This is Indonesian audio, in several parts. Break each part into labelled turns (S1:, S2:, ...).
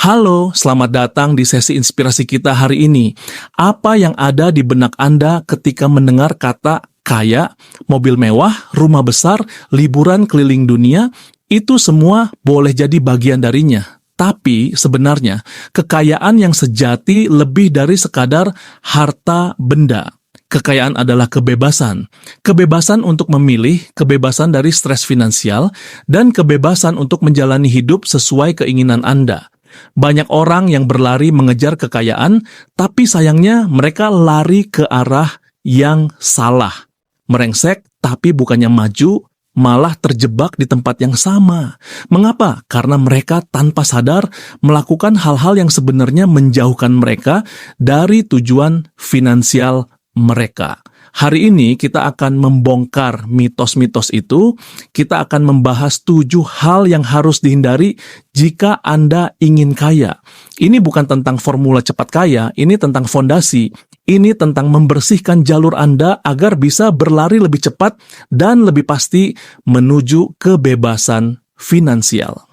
S1: Halo, selamat datang di sesi inspirasi kita hari ini. Apa yang ada di benak Anda ketika mendengar kata kaya, mobil mewah, rumah besar, liburan keliling dunia? Itu semua boleh jadi bagian darinya. Tapi sebenarnya, kekayaan yang sejati lebih dari sekadar harta benda. Kekayaan adalah kebebasan. Kebebasan untuk memilih, kebebasan dari stres finansial, dan kebebasan untuk menjalani hidup sesuai keinginan Anda. Banyak orang yang berlari mengejar kekayaan, tapi sayangnya mereka lari ke arah yang salah. Merengsek, tapi bukannya maju, malah terjebak di tempat yang sama. Mengapa? Karena mereka tanpa sadar melakukan hal-hal yang sebenarnya menjauhkan mereka dari tujuan finansial mereka. Hari ini kita akan membongkar mitos-mitos itu. Kita akan membahas 7 hal yang harus dihindari jika Anda ingin kaya. Ini bukan tentang formula cepat kaya, ini tentang fondasi. Ini tentang membersihkan jalur Anda agar bisa berlari lebih cepat dan lebih pasti menuju kebebasan finansial.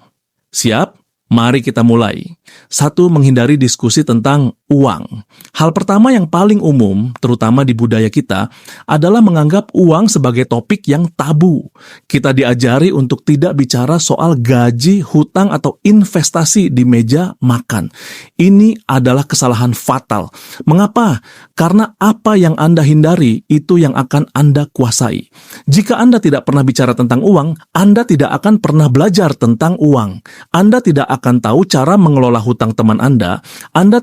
S1: Siap? Mari kita mulai. 1. Menghindari diskusi tentang uang. Hal pertama yang paling umum, terutama di budaya kita, adalah menganggap uang sebagai topik yang tabu. Kita diajari untuk tidak bicara soal gaji, hutang, atau investasi di meja makan. Ini adalah kesalahan fatal. Mengapa? Karena apa yang Anda hindari, itu yang akan Anda kuasai. Jika Anda tidak pernah bicara tentang uang, Anda tidak akan pernah belajar tentang uang. Anda tidak akan tahu cara mengelola hutang teman Anda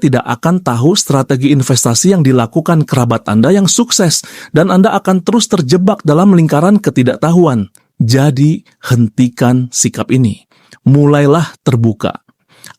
S1: tidak akan tahu strategi investasi yang dilakukan kerabat Anda yang sukses, dan Anda akan terus terjebak dalam lingkaran ketidaktahuan. Jadi, hentikan sikap ini. Mulailah terbuka.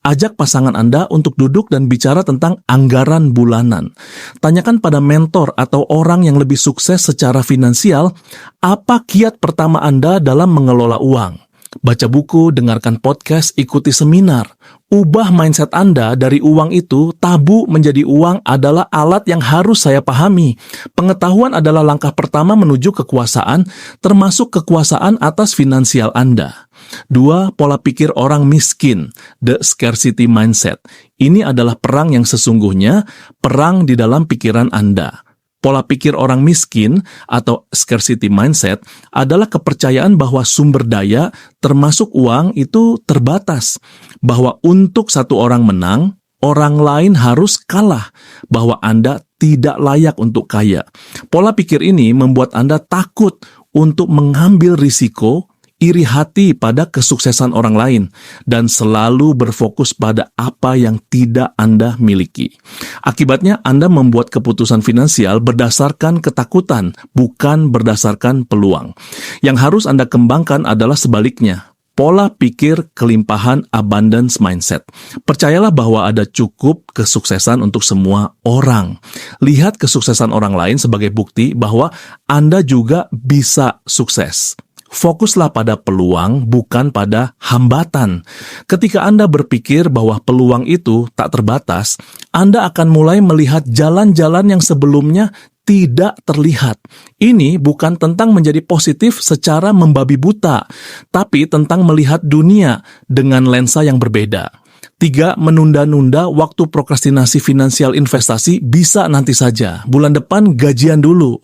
S1: Ajak pasangan Anda untuk duduk dan bicara tentang anggaran bulanan. Tanyakan pada mentor atau orang yang lebih sukses secara finansial, apa kiat pertama Anda dalam mengelola uang? Baca buku, dengarkan podcast, ikuti seminar. Ubah mindset Anda dari uang itu, tabu menjadi uang adalah alat yang harus saya pahami. Pengetahuan adalah langkah pertama menuju kekuasaan, termasuk kekuasaan atas finansial Anda. 2. Pola pikir orang miskin, the scarcity mindset. Ini adalah perang yang sesungguhnya, perang di dalam pikiran Anda. Pola pikir orang miskin atau scarcity mindset adalah kepercayaan bahwa sumber daya, termasuk uang, itu terbatas. Bahwa untuk satu orang menang, orang lain harus kalah. Bahwa Anda tidak layak untuk kaya. Pola pikir ini membuat Anda takut untuk mengambil risiko, iri hati pada kesuksesan orang lain, dan selalu berfokus pada apa yang tidak Anda miliki. Akibatnya, Anda membuat keputusan finansial berdasarkan ketakutan, bukan berdasarkan peluang. Yang harus Anda kembangkan adalah sebaliknya. Pola pikir kelimpahan abundance mindset. Percayalah bahwa ada cukup kesuksesan untuk semua orang. Lihat kesuksesan orang lain sebagai bukti bahwa Anda juga bisa sukses. Fokuslah pada peluang, bukan pada hambatan. Ketika Anda berpikir bahwa peluang itu tak terbatas, Anda akan mulai melihat jalan-jalan yang sebelumnya tidak terlihat. Ini bukan tentang menjadi positif secara membabi buta, tapi tentang melihat dunia dengan lensa yang berbeda. 3. Menunda-nunda waktu prokrastinasi finansial investasi bisa nanti saja. Bulan depan gajian dulu.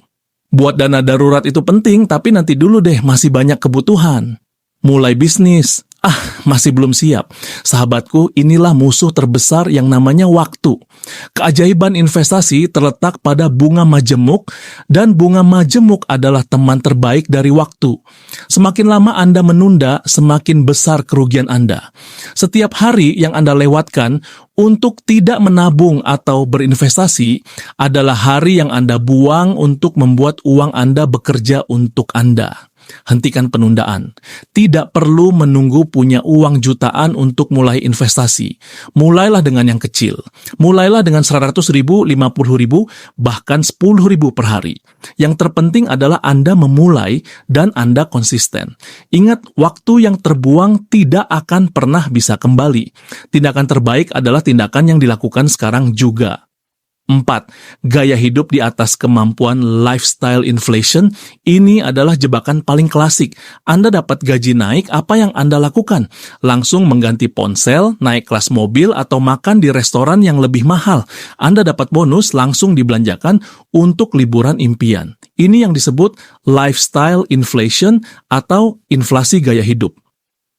S1: Buat dana darurat itu penting, tapi nanti dulu deh, masih banyak kebutuhan. Mulai bisnis, masih belum siap. Sahabatku, inilah musuh terbesar yang namanya waktu. Keajaiban investasi terletak pada bunga majemuk, dan bunga majemuk adalah teman terbaik dari waktu. Semakin lama Anda menunda, semakin besar kerugian Anda. Setiap hari yang Anda lewatkan untuk tidak menabung atau berinvestasi adalah hari yang Anda buang untuk membuat uang Anda bekerja untuk Anda. Hentikan penundaan. Tidak perlu menunggu punya uang jutaan untuk mulai investasi. Mulailah dengan yang kecil. Mulailah dengan 100 ribu, 50 ribu, bahkan 10 ribu per hari. Yang terpenting adalah Anda memulai dan Anda konsisten. Ingat, waktu yang terbuang tidak akan pernah bisa kembali. Tindakan terbaik adalah tindakan yang dilakukan sekarang juga. 4. Gaya hidup di atas kemampuan lifestyle inflation. Ini adalah jebakan paling klasik. Anda dapat gaji naik, apa yang Anda lakukan? Langsung mengganti ponsel, naik kelas mobil, atau makan di restoran yang lebih mahal. Anda dapat bonus, langsung dibelanjakan untuk liburan impian. Ini yang disebut lifestyle inflation atau inflasi gaya hidup.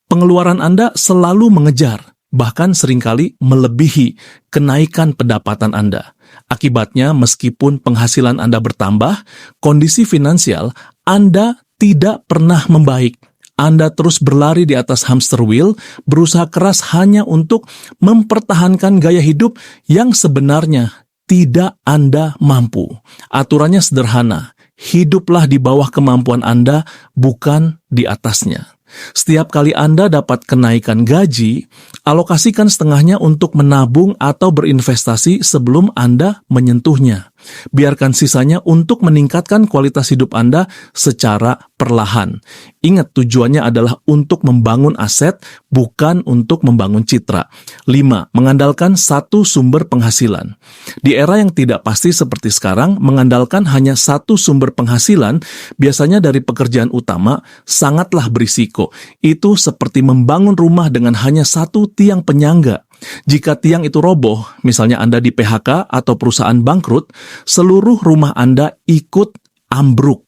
S1: Pengeluaran Anda selalu mengejar, bahkan seringkali melebihi kenaikan pendapatan Anda. Akibatnya, meskipun penghasilan Anda bertambah, kondisi finansial Anda tidak pernah membaik. Anda terus berlari di atas hamster wheel, berusaha keras hanya untuk mempertahankan gaya hidup yang sebenarnya tidak Anda mampu. Aturannya sederhana, hiduplah di bawah kemampuan Anda, bukan di atasnya. Setiap kali Anda dapat kenaikan gaji, alokasikan setengahnya untuk menabung atau berinvestasi sebelum Anda menyentuhnya. Biarkan sisanya untuk meningkatkan kualitas hidup Anda secara perlahan. Ingat, tujuannya adalah untuk membangun aset, bukan untuk membangun citra. 5. Mengandalkan satu sumber penghasilan. Di era yang tidak pasti seperti sekarang, mengandalkan hanya satu sumber penghasilan, biasanya dari pekerjaan utama, sangatlah berisiko. Itu seperti membangun rumah dengan hanya satu tiang penyangga. Jika tiang itu roboh, misalnya Anda di PHK atau perusahaan bangkrut, seluruh rumah Anda ikut ambruk.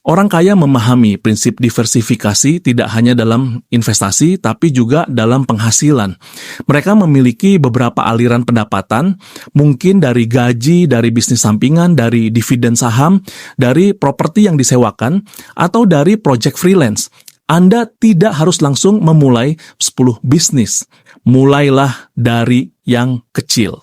S1: Orang kaya memahami prinsip diversifikasi tidak hanya dalam investasi, tapi juga dalam penghasilan. Mereka memiliki beberapa aliran pendapatan, mungkin dari gaji, dari bisnis sampingan, dari dividen saham, dari properti yang disewakan, atau dari project freelance. Anda tidak harus langsung memulai 10 bisnis. Mulailah dari yang kecil.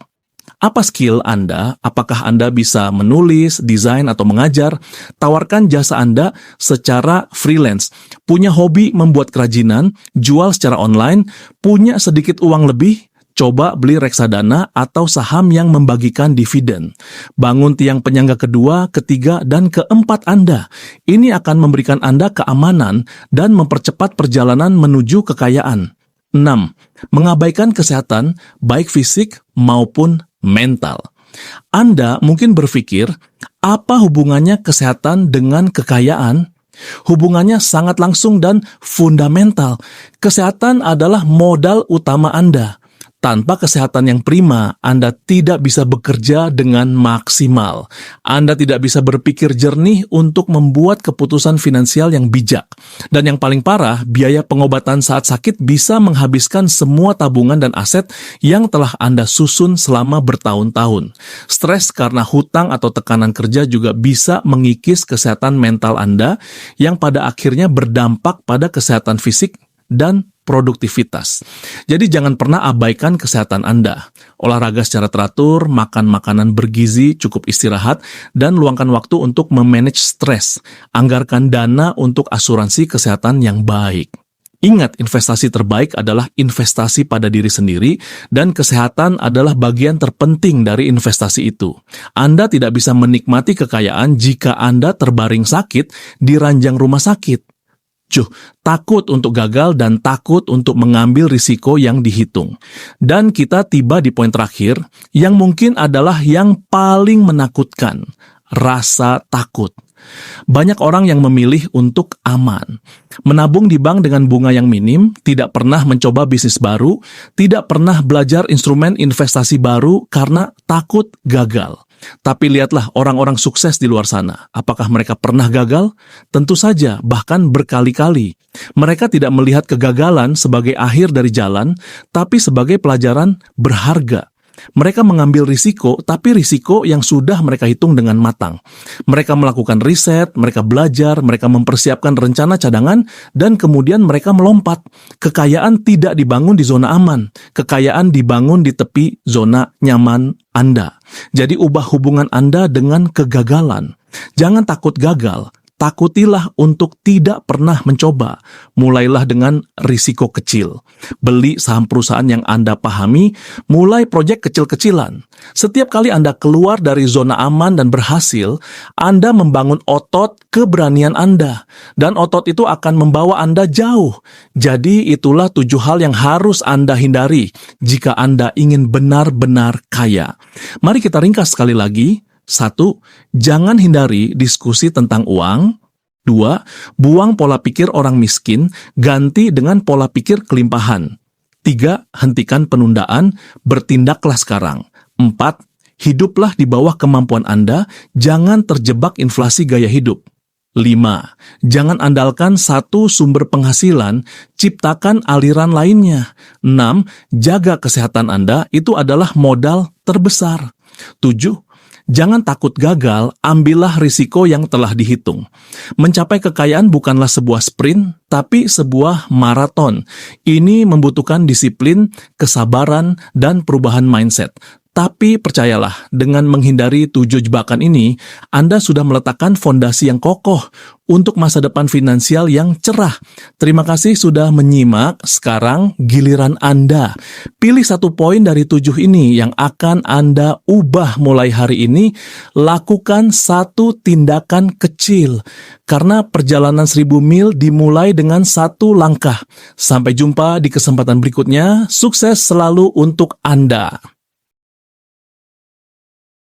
S1: Apa skill Anda? Apakah Anda bisa menulis, desain, atau mengajar? Tawarkan jasa Anda secara freelance. Punya hobi membuat kerajinan, jual secara online, punya sedikit uang lebih, coba beli reksadana atau saham yang membagikan dividen. Bangun tiang penyangga kedua, ketiga, dan keempat Anda. Ini akan memberikan Anda keamanan dan mempercepat perjalanan menuju kekayaan. 6. Mengabaikan kesehatan, baik fisik maupun mental. Anda mungkin berpikir, apa hubungannya kesehatan dengan kekayaan? Hubungannya sangat langsung dan fundamental. Kesehatan adalah modal utama Anda. Tanpa kesehatan yang prima, Anda tidak bisa bekerja dengan maksimal. Anda tidak bisa berpikir jernih untuk membuat keputusan finansial yang bijak. Dan yang paling parah, biaya pengobatan saat sakit bisa menghabiskan semua tabungan dan aset yang telah Anda susun selama bertahun-tahun. Stres karena hutang atau tekanan kerja juga bisa mengikis kesehatan mental Anda yang pada akhirnya berdampak pada kesehatan fisik dan produktivitas. Jadi jangan pernah abaikan kesehatan Anda. Olahraga secara teratur, makan makanan bergizi, cukup istirahat, dan luangkan waktu untuk memanage stres. Anggarkan dana untuk asuransi kesehatan yang baik. Ingat, investasi terbaik adalah investasi pada diri sendiri, dan kesehatan adalah bagian terpenting dari investasi itu. Anda tidak bisa menikmati kekayaan jika Anda terbaring sakit di ranjang rumah sakit. Takut untuk gagal dan takut untuk mengambil risiko yang dihitung. Dan kita tiba di poin terakhir, yang mungkin adalah yang paling menakutkan, rasa takut. Banyak orang yang memilih untuk aman. Menabung di bank dengan bunga yang minim, tidak pernah mencoba bisnis baru, tidak pernah belajar instrumen investasi baru karena takut gagal. Tapi lihatlah orang-orang sukses di luar sana. Apakah mereka pernah gagal? Tentu saja, bahkan berkali-kali. Mereka tidak melihat kegagalan sebagai akhir dari jalan, tapi sebagai pelajaran berharga. Mereka mengambil risiko, tapi risiko yang sudah mereka hitung dengan matang. Mereka melakukan riset, mereka belajar, mereka mempersiapkan rencana cadangan, dan kemudian mereka melompat. Kekayaan tidak dibangun di zona aman. Kekayaan dibangun di tepi zona nyaman Anda. Jadi ubah hubungan Anda dengan kegagalan. Jangan takut gagal, takutilah untuk tidak pernah mencoba. Mulailah dengan risiko kecil. Beli saham perusahaan yang Anda pahami, mulai proyek kecil-kecilan. Setiap kali Anda keluar dari zona aman dan berhasil, Anda membangun otot keberanian Anda. Dan otot itu akan membawa Anda jauh. Jadi itulah 7 hal yang harus Anda hindari jika Anda ingin benar-benar kaya. Mari kita ringkas sekali lagi. 1. Jangan hindari diskusi tentang uang. 2. Buang pola pikir orang miskin, ganti dengan pola pikir kelimpahan. 3. Hentikan penundaan, bertindaklah sekarang. 4. Hiduplah di bawah kemampuan Anda, jangan terjebak inflasi gaya hidup. 5. Jangan andalkan satu sumber penghasilan, ciptakan aliran lainnya. 6. Jaga kesehatan Anda, itu adalah modal terbesar. 7. Jangan takut gagal, ambillah risiko yang telah dihitung. Mencapai kekayaan bukanlah sebuah sprint, tapi sebuah maraton. Ini membutuhkan disiplin, kesabaran, dan perubahan mindset. Tapi percayalah, dengan menghindari 7 jebakan ini, Anda sudah meletakkan fondasi yang kokoh untuk masa depan finansial yang cerah. Terima kasih sudah menyimak. Sekarang giliran Anda. Pilih 1 poin dari 7 ini yang akan Anda ubah mulai hari ini. Lakukan 1 tindakan kecil. Karena perjalanan 1000 mil dimulai dengan 1 langkah. Sampai jumpa di kesempatan berikutnya. Sukses selalu untuk Anda.